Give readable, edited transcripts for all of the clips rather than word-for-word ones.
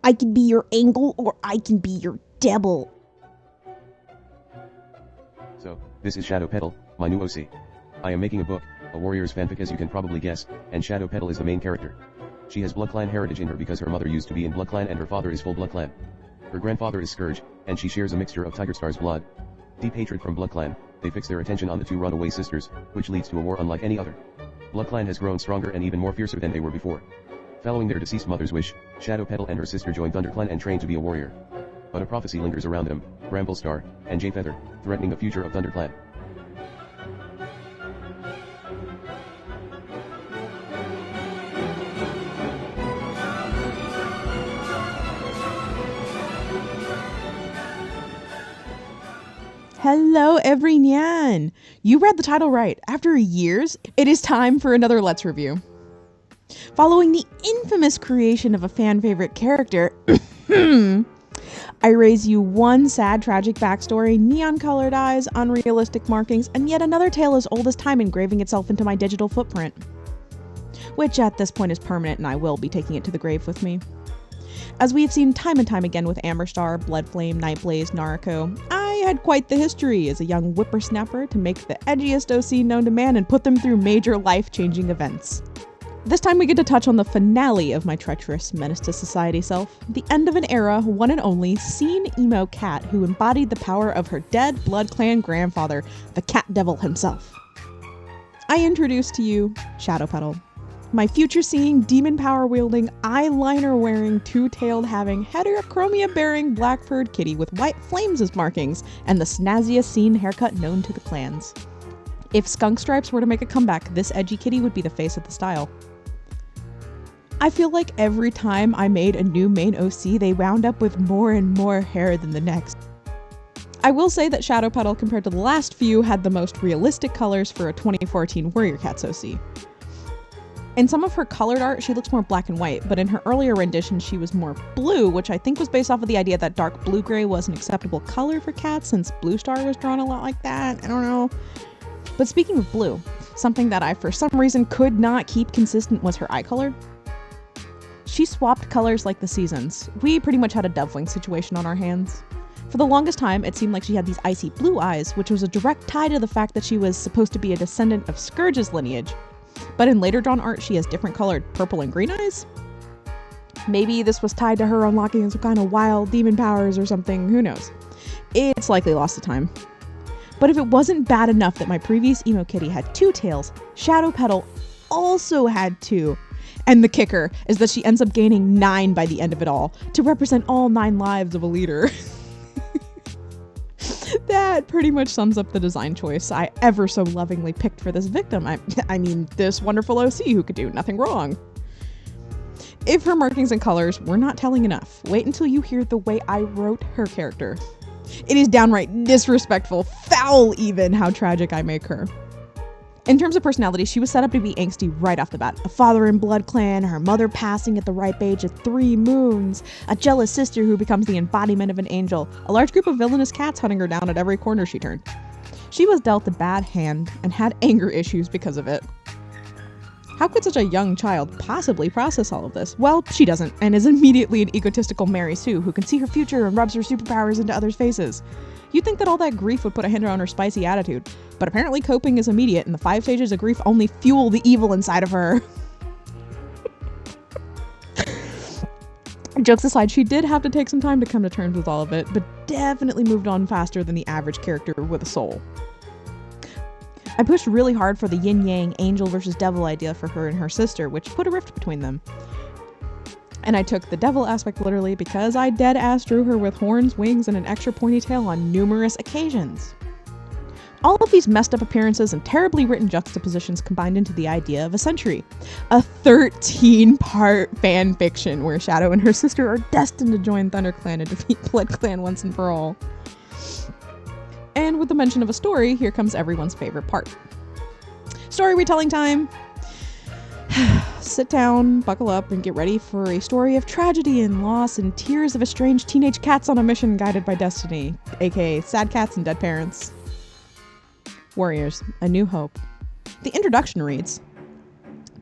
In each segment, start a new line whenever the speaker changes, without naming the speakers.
I can be your angel or I can be your devil.
So, this is Shadowpetal, my new OC. I am making a book, a Warriors fanfic as you can probably guess, and Shadowpetal is the main character. She has BloodClan heritage in her because her mother used to be in BloodClan and her father is full BloodClan. Her grandfather is Scourge, and she shares a mixture of Tigerstar's blood. Deep hatred from BloodClan, they fix their attention on the two runaway sisters, which leads to a war unlike any other. BloodClan has grown stronger and even more fiercer than they were before. Following their deceased mother's wish, Shadowpetal and her sister join ThunderClan and train to be a warrior. But a prophecy lingers around them, Bramblestar, and Jayfeather, threatening the future of ThunderClan.
Hello, everyone! You read the title right. After years, it is time for another Let's Review. Following the infamous creation of a fan favorite character, I raise you one sad, tragic backstory, neon-colored eyes, unrealistic markings, and yet another tale as old as time engraving itself into my digital footprint. Which at this point is permanent, and I will be taking it to the grave with me. As we have seen time and time again with Amberstar, Bloodflame, Nightblaze, Nariko, I had quite the history as a young whippersnapper to make the edgiest OC known to man and put them through major life-changing events. This time we get to touch on the finale of my treacherous menace to society self, the end of an era, one and only, seen emo cat who embodied the power of her dead BloodClan grandfather, the cat devil himself. I introduce to you Shadowpetal, my future-seeing, demon power-wielding, eyeliner-wearing, two-tailed having, heterochromia-bearing, black-furred kitty with white flames as markings, and the snazziest scene haircut known to the clans. If skunk stripes were to make a comeback, this edgy kitty would be the face of the style. I feel like every time I made a new main OC, they wound up with more and more hair than the next. I will say that Shadowpetal, compared to the last few, had the most realistic colors for a 2014 Warrior Cats OC. In some of her colored art, she looks more black and white, but in her earlier rendition, she was more blue, which I think was based off of the idea that dark blue-gray was an acceptable color for cats, since Blue Star was drawn a lot like that. I don't know. But speaking of blue, something that I for some reason could not keep consistent was her eye color. She swapped colors like the seasons. We pretty much had a Dovewing situation on our hands. For the longest time, it seemed like she had these icy blue eyes, which was a direct tie to the fact that she was supposed to be a descendant of Scourge's lineage. But in later drawn art, she has different colored purple and green eyes? Maybe this was tied to her unlocking some kind of wild demon powers or something, who knows. It's likely lost to time. But if it wasn't bad enough that my previous emo kitty had two tails, Shadowpetal also had two. And the kicker is that she ends up gaining 9 by the end of it all, to represent all 9 lives of a leader. That pretty much sums up the design choice I ever so lovingly picked for this victim. I mean, this wonderful OC who could do nothing wrong. If her markings and colors were not telling enough, wait until you hear the way I wrote her character. It is downright disrespectful, foul even, how tragic I make her. In terms of personality, she was set up to be angsty right off the bat. A father in BloodClan, her mother passing at the ripe age of 3 moons, a jealous sister who becomes the embodiment of an angel, a large group of villainous cats hunting her down at every corner she turned. She was dealt a bad hand and had anger issues because of it. How could such a young child possibly process all of this? Well, she doesn't, and is immediately an egotistical Mary Sue who can see her future and rubs her superpowers into others' faces. You'd think that all that grief would put a hinder on her spicy attitude, but apparently coping is immediate, and the 5 stages of grief only fuel the evil inside of her. Jokes aside, she did have to take some time to come to terms with all of it, but definitely moved on faster than the average character with a soul. I pushed really hard for the yin-yang angel versus devil idea for her and her sister, which put a rift between them. And I took the devil aspect literally because I dead-ass drew her with horns, wings, and an extra pointy tail on numerous occasions. All of these messed up appearances and terribly written juxtapositions combined into the idea of a century. A 13-part fan fiction where Shadow and her sister are destined to join ThunderClan and defeat BloodClan once and for all. And with the mention of a story, here comes everyone's favorite part. Story retelling time! Sit down, buckle up, and get ready for a story of tragedy and loss and tears of estranged teenage cats on a mission guided by destiny, aka sad cats and dead parents. Warriors, A New Hope. The introduction reads,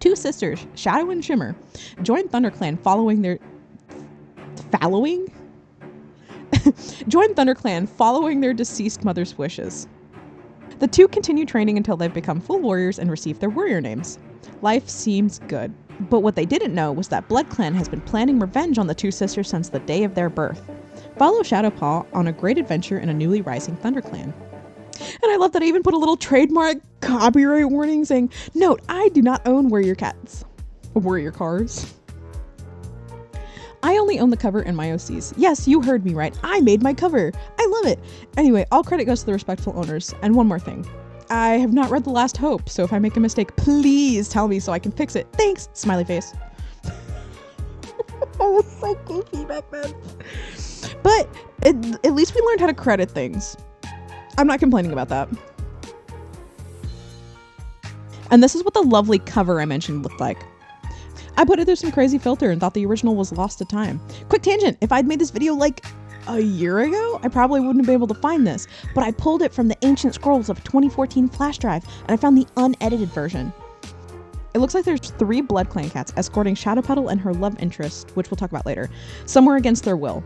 2 sisters, Shadow and Shimmer, joined ThunderClan following their Following? Join ThunderClan following their deceased mother's wishes. The two continue training until they've become full warriors and receive their warrior names. Life seems good, but what they didn't know was that BloodClan has been planning revenge on the two sisters since the day of their birth. Follow Shadowpaw on a great adventure in a newly rising ThunderClan. And I love that I even put a little trademark copyright warning saying, "Note, I do not own warrior cats. Warrior cars." I only own the cover in my OCs. Yes, you heard me right. I made my cover. I love it. Anyway, all credit goes to the respectful owners. And one more thing. I have not read The Last Hope, so if I make a mistake, please tell me so I can fix it. Thanks, smiley face. I was so goofy back then. But at least we learned how to credit things. I'm not complaining about that. And this is what the lovely cover I mentioned looked like. I put it through some crazy filter and thought the original was lost to time. Quick tangent, if I'd made this video like a year ago, I probably wouldn't have been able to find this, but I pulled it from the ancient scrolls of 2014 flash drive and I found the unedited version. It looks like there's 3 BloodClan cats escorting Shadowpetal and her love interest, which we'll talk about later, somewhere against their will.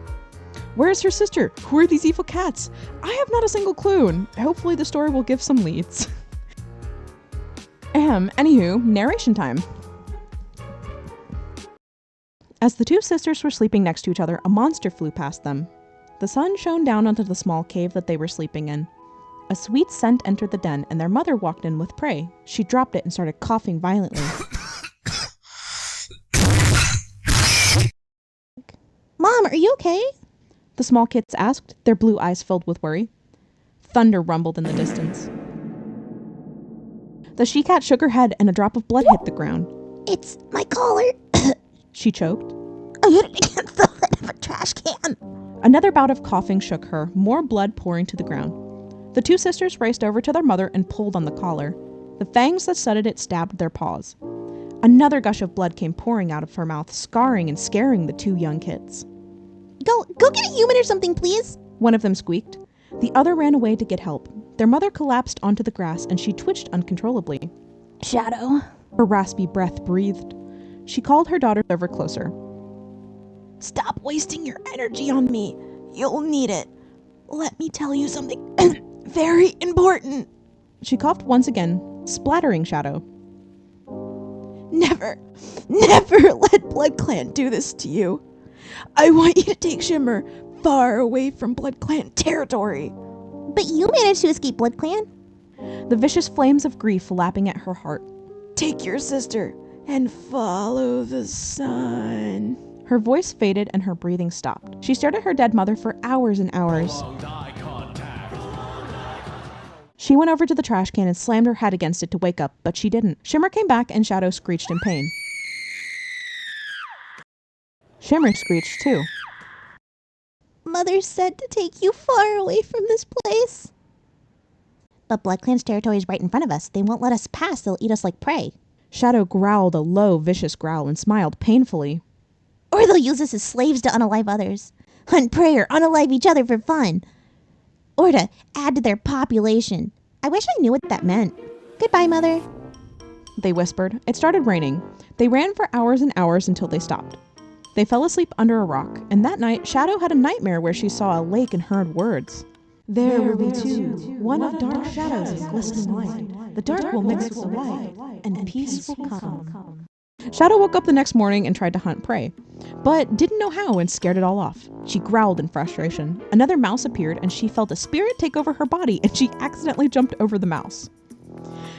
Where is her sister? Who are these evil cats? I have not a single clue, and hopefully the story will give some leads. Anywho, narration time. As the two sisters were sleeping next to each other, a monster flew past them. The sun shone down onto the small cave that they were sleeping in. A sweet scent entered the den, and their mother walked in with prey. She dropped it and started coughing violently. "Mom, are you okay?" the small kids asked, their blue eyes filled with worry. Thunder rumbled in the distance. The she-cat shook her head and a drop of blood hit the ground. "It's my collar," she choked. "I hit it against the lid of a trash can." Another bout of coughing shook her, more blood pouring to the ground. The two sisters raced over to their mother and pulled on the collar. The fangs that studded it stabbed their paws. Another gush of blood came pouring out of her mouth, scarring and scaring the two young kids. Go get a human or something, please," one of them squeaked. The other ran away to get help. Their mother collapsed onto the grass and she twitched uncontrollably. "Shadow," her raspy breath breathed. She called her daughter over closer. "Stop wasting your energy on me. You'll need it. Let me tell you something very important." She coughed once again, splattering Shadow. Never let BloodClan do this to you. I want you to take Shimmer far away from BloodClan territory." "But you managed to escape BloodClan." The vicious flames of grief lapping at her heart. "Take your sister and follow the sun." Her voice faded and her breathing stopped. She stared at her dead mother for hours and hours. She went over to the trash can and slammed her head against it to wake up, but she didn't. Shimmer came back and Shadow screeched in pain. Shimmer screeched too. "Mother said to take you far away from this place." "But BloodClan's territory is right in front of us. They won't let us pass. They'll eat us like prey." Shadow growled a low, vicious growl and smiled painfully. "Or they'll use us as slaves to unalive others. Hunt prey or unalive each other for fun. Or to add to their population. I wish I knew what that meant. Goodbye, Mother," they whispered. It started raining. They ran for hours and hours until they stopped. They fell asleep under a rock, and that night Shadow had a nightmare where she saw a lake and heard words. "There will be two, one of dark shadows and glistening light. The dark will mix with the light, and peace will come." Shadow woke up the next morning and tried to hunt prey, but didn't know how and scared it all off. She growled in frustration. Another mouse appeared and she felt a spirit take over her body and she accidentally jumped over the mouse.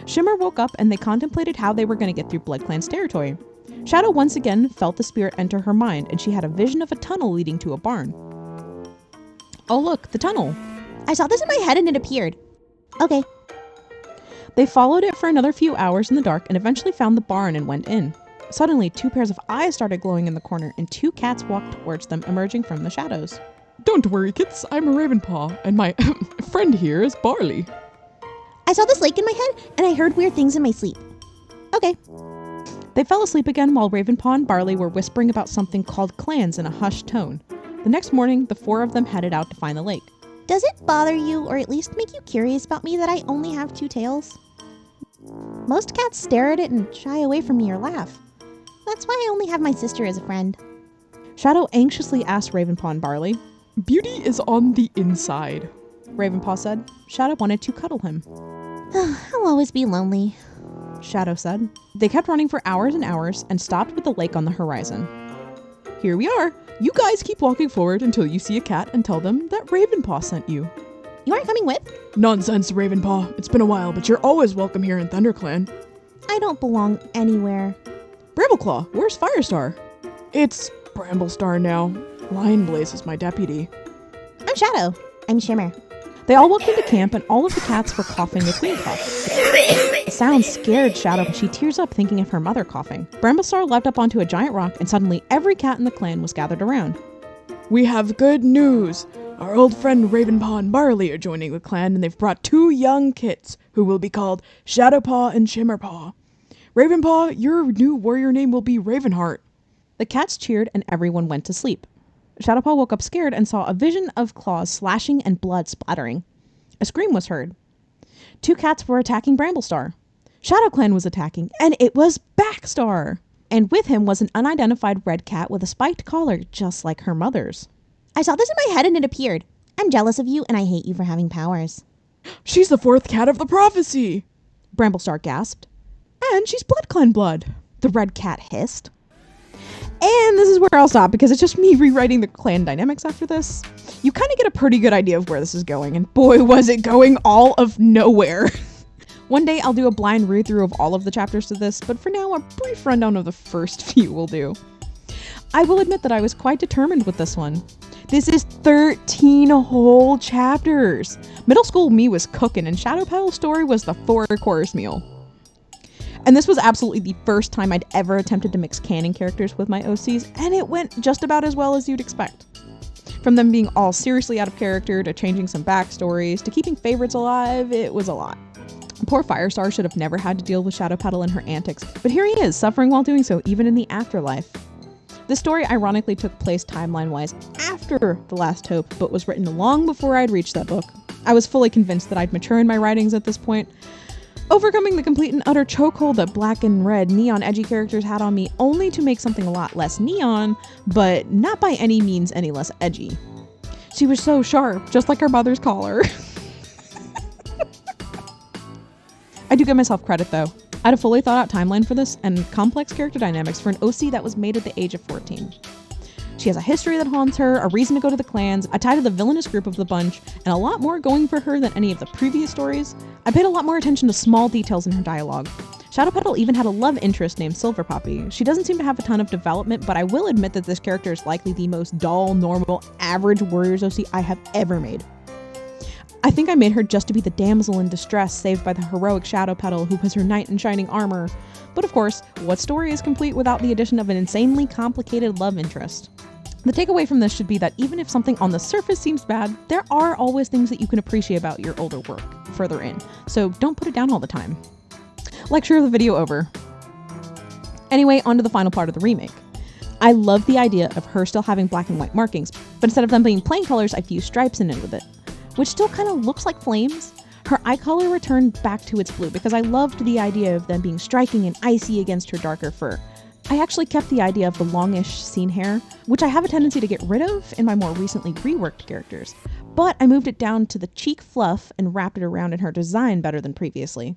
Shimmer woke up and they contemplated how they were going to get through BloodClan's territory. Shadow once again felt the spirit enter her mind and she had a vision of a tunnel leading to a barn. "Oh look, the tunnel. I saw this in my head and it appeared." "Okay." They followed it for another few hours in the dark and eventually found the barn and went in. Suddenly, 2 pairs of eyes started glowing in the corner and 2 cats walked towards them, emerging from the shadows. "Don't worry, kids. I'm a Ravenpaw, and my friend here is Barley." "I saw this lake in my head, and I heard weird things in my sleep." "Okay." They fell asleep again while Ravenpaw and Barley were whispering about something called clans in a hushed tone. The next morning, the 4 of them headed out to find the lake. "Does it bother you, or at least make you curious about me, that I only have 2 tails? Most cats stare at it and shy away from me or laugh. That's why I only have my sister as a friend." Shadow anxiously asked Ravenpaw and Barley. Beauty is on the inside, Ravenpaw said. Shadow wanted to cuddle him.
I'll always be lonely,
Shadow said. They kept running for hours and hours and stopped with the lake on the horizon. Here we are. You guys keep walking forward until you see a cat and tell them that Ravenpaw sent you.
You aren't coming with?
Nonsense, Ravenpaw. It's been a while, but you're always welcome here in ThunderClan.
I don't belong anywhere.
Brambleclaw, where's Firestar? It's Bramblestar now. Lionblaze is my deputy.
I'm Shadow. I'm Shimmer.
They all walked into camp and all of the cats were coughing a queen cough. The sound scared Shadow and she tears up thinking of her mother coughing. Bramblestar leapt up onto a giant rock and suddenly every cat in the clan was gathered around. We have good news. Our old friend Ravenpaw and Barley are joining the clan and they've brought 2 young kits who will be called Shadowpaw and Shimmerpaw. Ravenpaw, your new warrior name will be Ravenheart. The cats cheered and everyone went to sleep. Shadowpaw woke up scared and saw a vision of claws slashing and blood splattering. A scream was heard. 2 cats were attacking Bramblestar. ShadowClan was attacking, and it was Backstar! And with him was an unidentified red cat with a spiked collar just like her mother's.
I saw this in my head and it appeared. I'm jealous of you and I hate you for having powers.
She's the 4th cat of the prophecy! Bramblestar gasped. And she's BloodClan blood, the red cat hissed. And this is where I'll stop because it's just me rewriting the clan dynamics after this. You kind of get a pretty good idea of where this is going, and boy was it going all of nowhere. One day I'll do a blind read through of all of the chapters to this, but for now a brief rundown of the first few will do. I will admit that I was quite determined with this one. This is 13 whole chapters. Middle school me was cooking and Shadowpetal's story was the 4-course meal. And this was absolutely the first time I'd ever attempted to mix canon characters with my OCs, and it went just about as well as you'd expect. From them being all seriously out of character, to changing some backstories, to keeping favorites alive, it was a lot. Poor Firestar should have never had to deal with Shadowpetal and her antics, but here he is, suffering while doing so, even in the afterlife. This story ironically took place timeline-wise after The Last Hope, but was written long before I'd reached that book. I was fully convinced that I'd mature in my writings at this point, overcoming the complete and utter chokehold that black and red neon edgy characters had on me, only to make something a lot less neon, but not by any means any less edgy. She was so sharp, just like her mother's collar. I do give myself credit though. I had a fully thought out timeline for this and complex character dynamics for an OC that was made at the age of 14. She has a history that haunts her, a reason to go to the clans, a tie to the villainous group of the bunch, and a lot more going for her than any of the previous stories. I paid a lot more attention to small details in her dialogue. Shadowpetal even had a love interest named Silver Poppy. She doesn't seem to have a ton of development, but I will admit that this character is likely the most dull, normal, average Warriors OC I have ever made. I think I made her just to be the damsel in distress saved by the heroic Shadowpetal who was her knight in shining armor. But of course, what story is complete without the addition of an insanely complicated love interest? The takeaway from this should be that even if something on the surface seems bad, there are always things that you can appreciate about your older work further in, so don't put it down all the time. Lecture the video over. Anyway, on to the final part of the remake. I love the idea of her still having black and white markings, but instead of them being plain colors, I fused stripes in it with it, which still kind of looks like flames. Her eye color returned back to its blue because I loved the idea of them being striking and icy against her darker fur. I actually kept the idea of the longish scene hair, which I have a tendency to get rid of in my more recently reworked characters, but I moved it down to the cheek fluff and wrapped it around in her design better than previously.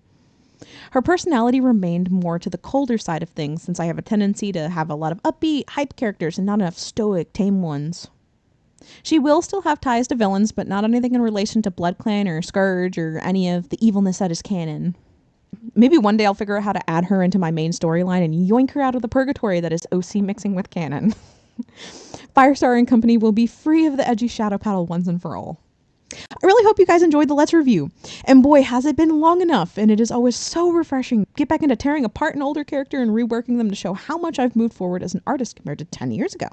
Her personality remained more to the colder side of things since I have a tendency to have a lot of upbeat, hype characters and not enough stoic, tame ones. She will still have ties to villains, but not anything in relation to BloodClan or Scourge or any of the evilness that is canon. Maybe one day I'll figure out how to add her into my main storyline and yoink her out of the purgatory that is OC mixing with canon. Firestar and company will be free of the edgy Shadowpetal once and for all. I really hope you guys enjoyed the Let's Review. And boy, has it been long enough, and it is always so refreshing. Get back into tearing apart an older character and reworking them to show how much I've moved forward as an artist compared to 10 years ago.